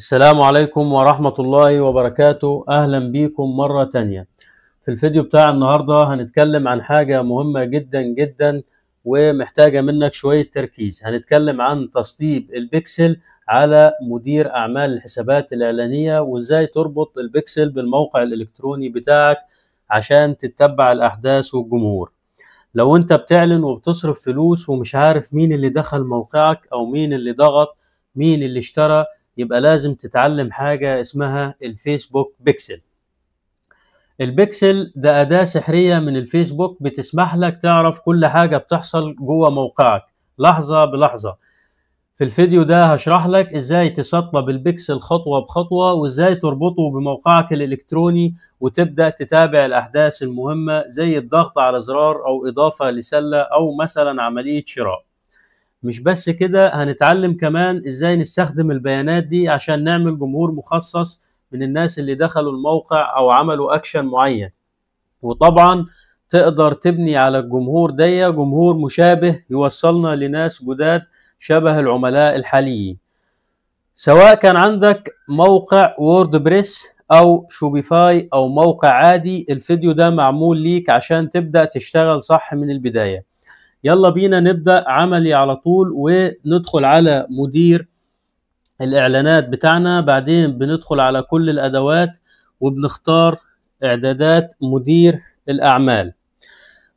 السلام عليكم ورحمة الله وبركاته. أهلا بيكم مرة تانية. في الفيديو بتاع النهاردة هنتكلم عن حاجة مهمة جدا جدا ومحتاجة منك شوية تركيز. هنتكلم عن تسطيب البيكسل على مدير أعمال الحسابات الإعلانية، وإزاي تربط البيكسل بالموقع الإلكتروني بتاعك عشان تتبع الأحداث والجمهور. لو أنت بتعلن وبتصرف فلوس ومش عارف مين اللي دخل موقعك أو مين اللي ضغط، مين اللي اشترى، يبقى لازم تتعلم حاجة اسمها الفيسبوك بيكسل. البيكسل ده أداة سحرية من الفيسبوك بتسمح لك تعرف كل حاجة بتحصل جوه موقعك لحظة بلحظة. في الفيديو ده هشرح لك ازاي تسطب البيكسل خطوة بخطوة، وازاي تربطه بموقعك الإلكتروني وتبدأ تتابع الأحداث المهمة زي الضغط على زرار أو إضافة لسلة أو مثلا عملية شراء. مش بس كده، هنتعلم كمان ازاي نستخدم البيانات دي عشان نعمل جمهور مخصص من الناس اللي دخلوا الموقع او عملوا اكشن معين، وطبعا تقدر تبني على الجمهور ده جمهور مشابه يوصلنا لناس جداد شبه العملاء الحاليين. سواء كان عندك موقع ووردبريس او شوبيفاي او موقع عادي، الفيديو ده معمول ليك عشان تبدأ تشتغل صح من البداية. يلا بينا نبدأ عملي على طول، وندخل على مدير الإعلانات بتاعنا. بعدين بندخل على كل الأدوات وبنختار إعدادات مدير الأعمال.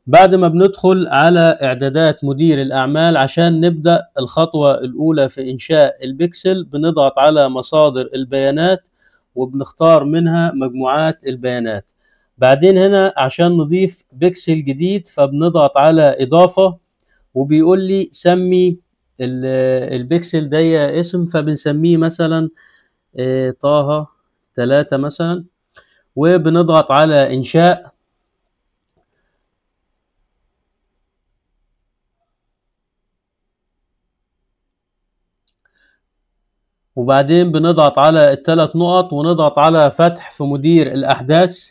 بعد ما بندخل على إعدادات مدير الأعمال عشان نبدأ الخطوة الأولى في إنشاء البيكسل، بنضغط على مصادر البيانات وبنختار منها مجموعات البيانات. بعدين هنا عشان نضيف بيكسل جديد فبنضغط على إضافة، وبيقول لي سمي البيكسل ده اسم، فبنسميه مثلا طه 3 مثلا، وبنضغط على إنشاء. وبعدين بنضغط على الثلاث نقط ونضغط على فتح في مدير الأحداث.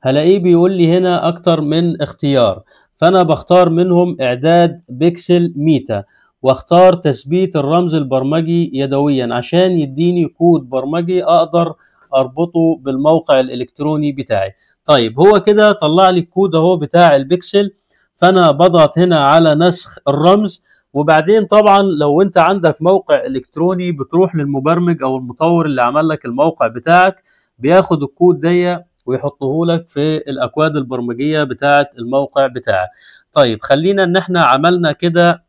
هلاقيه بيقول لي هنا أكتر من اختيار، فأنا بختار منهم إعداد بيكسل ميتا، واختار تثبيت الرمز البرمجي يدويا عشان يديني كود برمجي أقدر أربطه بالموقع الإلكتروني بتاعي. طيب هو كده طلع لي الكود اهو بتاع البيكسل، فأنا بضغط هنا على نسخ الرمز. وبعدين طبعا لو انت عندك موقع إلكتروني بتروح للمبرمج أو المطور اللي عمل لك الموقع بتاعك، بياخد الكود ده ويحطه لك في الاكواد البرمجيه بتاعه الموقع بتاعك. طيب خلينا ان احنا عملنا كده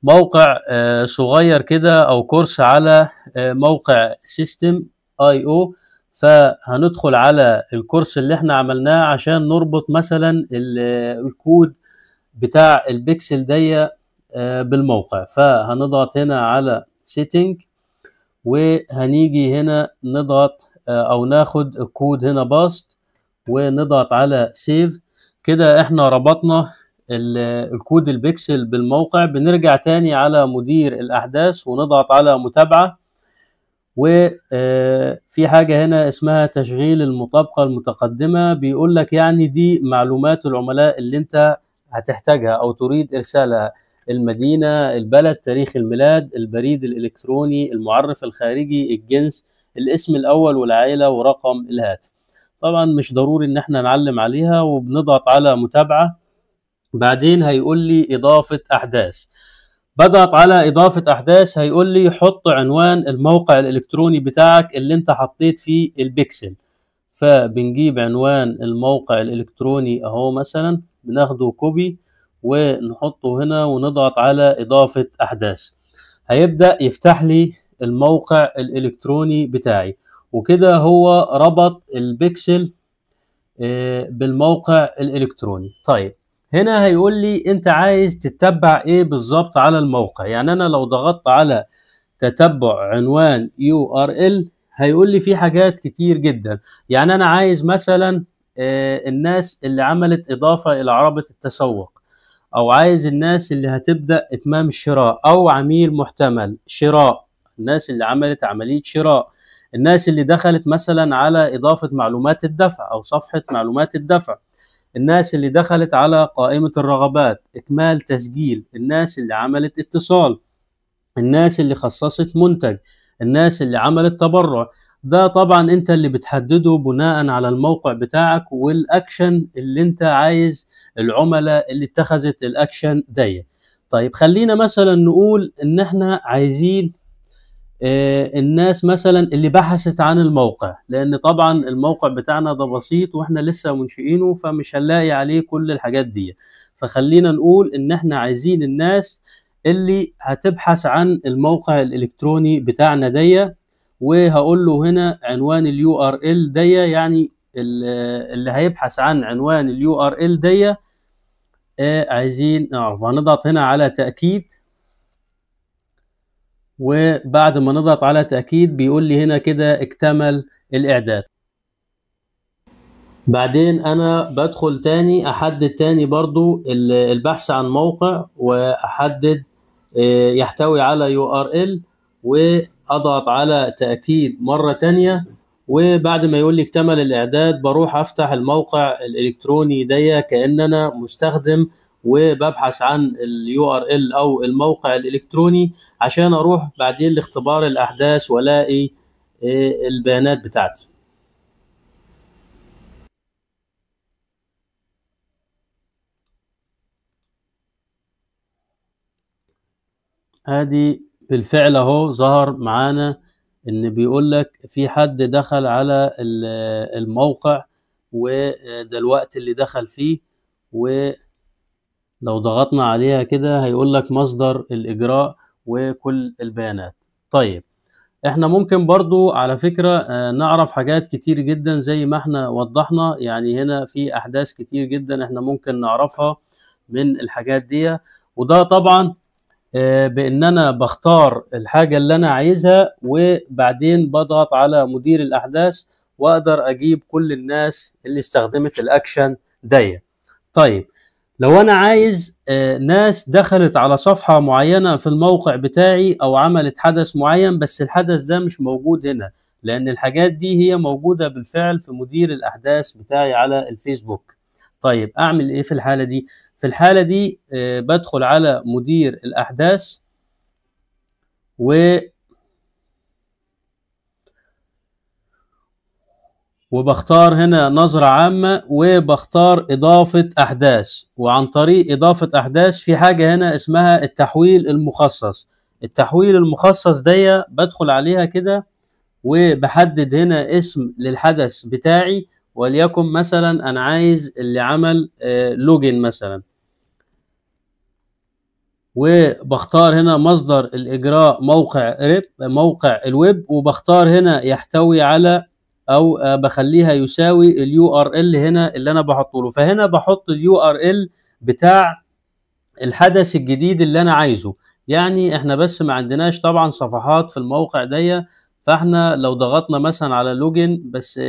موقع صغير كده او كورس على موقع سيستم اي او، فهندخل على الكورس اللي احنا عملناه عشان نربط مثلا الكود بتاع البيكسل ده بالموقع. فهنضغط هنا على سيتنج، وهنيجي هنا نضغط او ناخد الكود هنا باست، ونضغط على سيف. كده احنا ربطنا الكود البيكسل بالموقع. بنرجع تاني على مدير الاحداث ونضغط على متابعة، وفي حاجة هنا اسمها تشغيل المطابقة المتقدمة. بيقول لك يعني دي معلومات العملاء اللي انت هتحتاجها او تريد ارسالها: المدينة، البلد، تاريخ الميلاد، البريد الإلكتروني، المعرف الخارجي، الجنس، الاسم الأول والعائلة، ورقم الهاتف. طبعا مش ضروري ان احنا نعلم عليها، وبنضغط على متابعة. بعدين هيقول لي إضافة أحداث. بضغط على إضافة أحداث، هيقول لي حط عنوان الموقع الإلكتروني بتاعك اللي انت حطيت فيه البيكسل. فبنجيب عنوان الموقع الإلكتروني اهو، مثلا بناخده كوبي ونحطه هنا ونضغط على إضافة أحداث. هيبدأ يفتح لي الموقع الإلكتروني بتاعي، وكده هو ربط البيكسل بالموقع الإلكتروني. طيب هنا هيقول لي أنت عايز تتبع إيه بالظبط على الموقع. يعني أنا لو ضغطت على تتبع عنوان URL هيقول لي في حاجات كتير جدا. يعني أنا عايز مثلا الناس اللي عملت إضافة إلى عربة التسوق، أو عايز الناس اللي هتبدأ إتمام الشراء، أو عميل محتمل شراء، الناس اللي عملت عملية شراء، الناس اللي دخلت مثلا على إضافة معلومات الدفع أو صفحة معلومات الدفع، الناس اللي دخلت على قائمة الرغبات، إكمال تسجيل، الناس اللي عملت اتصال. الناس اللي خصصت منتج، الناس اللي عملت تبرع. ده طبعا انت اللي بتحدده بناء على الموقع بتاعك والاكشن اللي انت عايز العملاء اللي اتخذت الاكشن دي. طيب خلينا مثلا نقول ان احنا عايزين الناس مثلا اللي بحثت عن الموقع، لان طبعا الموقع بتاعنا ده بسيط واحنا لسه منشئينه فمش هنلاقي عليه كل الحاجات دي. فخلينا نقول ان احنا عايزين الناس اللي هتبحث عن الموقع الالكتروني بتاعنا دي. وهقول له هنا عنوان اليو ار ال دي، يعني اللي هيبحث عن عنوان اليو ار ال دي عايزين نعرف. هنضغط هنا على تأكيد، وبعد ما نضغط على تأكيد بيقول لي هنا كده اكتمل الإعداد. بعدين أنا بدخل تاني أحدد تاني برضو البحث عن موقع، وأحدد يحتوي على URL، وأضغط على تأكيد مرة تانية. وبعد ما يقول لي اكتمل الإعداد بروح أفتح الموقع الإلكتروني ده كأن أنا مستخدم، وببحث عن URL أو الموقع الإلكتروني عشان أروح بعدين لاختبار الأحداث وألاقي البيانات بتاعتي. ادي بالفعل اهو ظهر معانا ان بيقول لك في حد دخل على الموقع، وده الوقت اللي دخل فيه. ولو ضغطنا عليها كده هيقول لك مصدر الاجراء وكل البيانات. طيب احنا ممكن برضو على فكرة نعرف حاجات كتير جدا زي ما احنا وضحنا، يعني هنا في احداث كتير جدا احنا ممكن نعرفها من الحاجات دي. وده طبعا بان انا بختار الحاجه اللي انا عايزها، وبعدين بضغط على مدير الاحداث واقدر اجيب كل الناس اللي استخدمت الاكشن دي. طيب لو انا عايز ناس دخلت على صفحه معينه في الموقع بتاعي او عملت حدث معين بس الحدث ده مش موجود هنا، لان الحاجات دي هي موجوده بالفعل في مدير الاحداث بتاعي على الفيسبوك. طيب اعمل ايه في الحاله دي؟ في الحالة دي بدخل على مدير الأحداث وبختار هنا نظرة عامة، وبختار إضافة أحداث. وعن طريق إضافة أحداث في حاجة هنا اسمها التحويل المخصص. التحويل المخصص دي بدخل عليها كده، وبحدد هنا اسم للحدث بتاعي، وليكن مثلا أنا عايز اللي عمل لوجين مثلا. وبختار هنا مصدر الإجراء موقع الويب، وبختار هنا يحتوي على أو بخليها يساوي اليو ار ال هنا اللي أنا بحطه له. فهنا بحط اليو ار ال بتاع الحدث الجديد اللي أنا عايزه. يعني احنا بس ما عندناش طبعا صفحات في الموقع دي، فاحنا لو ضغطنا مثلا على لوجين بس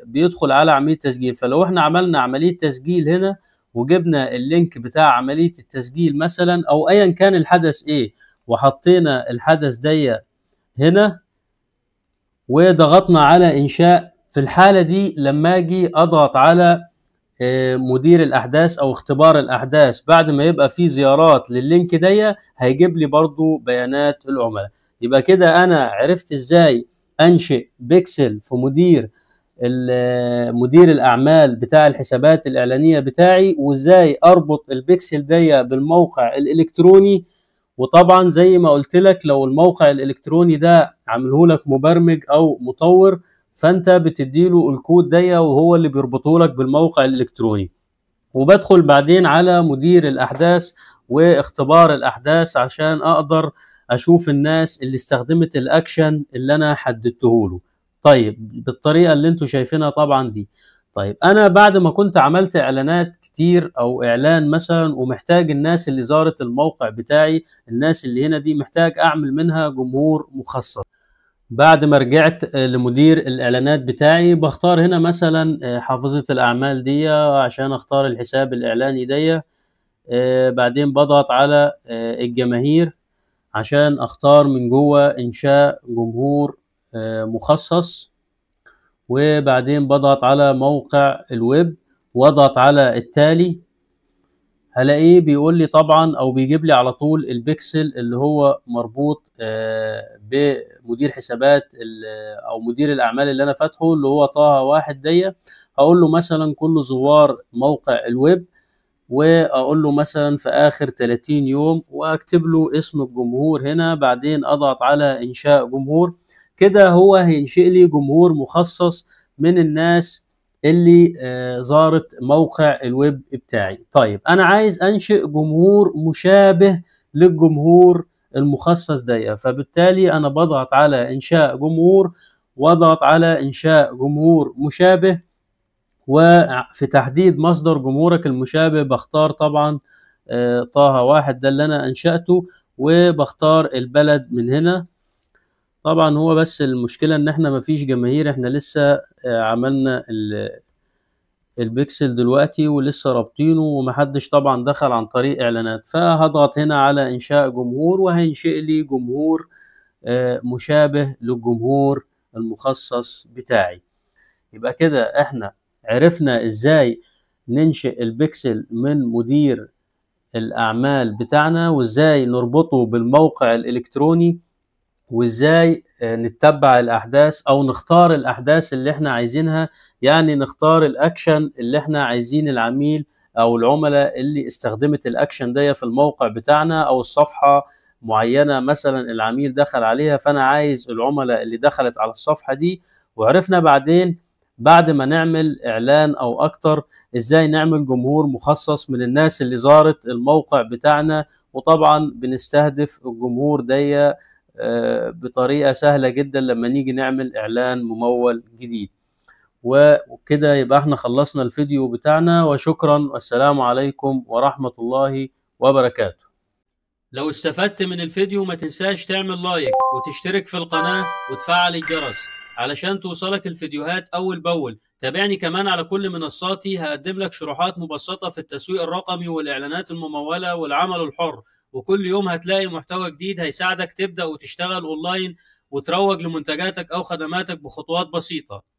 بيدخل على عملية تسجيل. فلو احنا عملنا عملية تسجيل هنا وجبنا اللينك بتاع عملية التسجيل مثلا او ايا كان الحدث ايه، وحطينا الحدث دي هنا وضغطنا على انشاء، في الحالة دي لما اجي اضغط على مدير الاحداث او اختبار الاحداث بعد ما يبقى في زيارات لللينك دي هيجيب لي برضو بيانات العملاء. يبقى كده انا عرفت ازاي انشئ بيكسل في مدير الاعمال بتاع الحسابات الاعلانيه بتاعي، وازاي اربط البيكسل دي بالموقع الالكتروني. وطبعا زي ما قلت لك لو الموقع الالكتروني ده عامله لك مبرمج او مطور فانت بتديله الكود ده وهو اللي بيربطه لك بالموقع الالكتروني. وبدخل بعدين على مدير الاحداث واختبار الاحداث عشان اقدر اشوف الناس اللي استخدمت الاكشن اللي انا حددته له. طيب بالطريقه اللي انتم شايفينها طبعا دي. طيب انا بعد ما كنت عملت اعلانات كتير او اعلان مثلا ومحتاج الناس اللي زارت الموقع بتاعي، الناس اللي هنا دي محتاج اعمل منها جمهور مخصص. بعد ما رجعت لمدير الاعلانات بتاعي بختار هنا مثلا حافظة الاعمال دي عشان اختار الحساب الاعلاني دي. بعدين بضغط على الجماهير عشان اختار من جوه انشاء جمهور مخصص. وبعدين بضغط على موقع الويب واضغط على التالي. هلاقيه بيقول لي طبعا، او بيجيب لي على طول البيكسل اللي هو مربوط بمدير حسابات او مدير الاعمال اللي انا فاتحه، اللي هو طه واحد دي. هقول له مثلا كل زوار موقع الويب، واقول له مثلا في اخر 30 يوم، واكتب له اسم الجمهور هنا، بعدين اضغط على انشاء جمهور. كده هو هينشئ لي جمهور مخصص من الناس اللي زارت موقع الويب بتاعي. طيب انا عايز انشئ جمهور مشابه للجمهور المخصص ده، فبالتالي انا بضغط على انشاء جمهور، واضغط على انشاء جمهور مشابه، وفي تحديد مصدر جمهورك المشابه بختار طبعا طه واحد ده اللي انا انشأته، وبختار البلد من هنا. طبعا هو بس المشكلة ان احنا مفيش جماهير، احنا لسه عملنا البيكسل دلوقتي ولسه رابطينه، ومحدش طبعا دخل عن طريق اعلانات. فهضغط هنا على انشاء جمهور، وهينشئ لي جمهور مشابه للجمهور المخصص بتاعي. يبقى كده احنا عرفنا ازاي ننشئ البيكسل من مدير الاعمال بتاعنا، وازاي نربطه بالموقع الالكتروني، وازاي نتبع الاحداث او نختار الاحداث اللي احنا عايزينها. يعني نختار الاكشن اللي احنا عايزين العميل او العملاء اللي استخدمت الاكشن ده في الموقع بتاعنا، او الصفحة معينة مثلا العميل دخل عليها، فانا عايز العملاء اللي دخلت على الصفحة دي. وعرفنا بعدين بعد ما نعمل اعلان او اكتر ازاي نعمل جمهور مخصص من الناس اللي زارت الموقع بتاعنا. وطبعا بنستهدف الجمهور ده بطريقة سهلة جدا لما نيجي نعمل اعلان ممول جديد. وكده يبقى احنا خلصنا الفيديو بتاعنا، وشكرا والسلام عليكم ورحمة الله وبركاته. لو استفدت من الفيديو ما تنساش تعمل لايك وتشترك في القناة وتفعل الجرس علشان توصلك الفيديوهات أول بأول. تابعني كمان على كل منصاتي، هقدم لك شروحات مبسطة في التسويق الرقمي والإعلانات الممولة والعمل الحر، وكل يوم هتلاقي محتوى جديد هيساعدك تبدأ وتشتغل أونلاين وتروج لمنتجاتك أو خدماتك بخطوات بسيطة.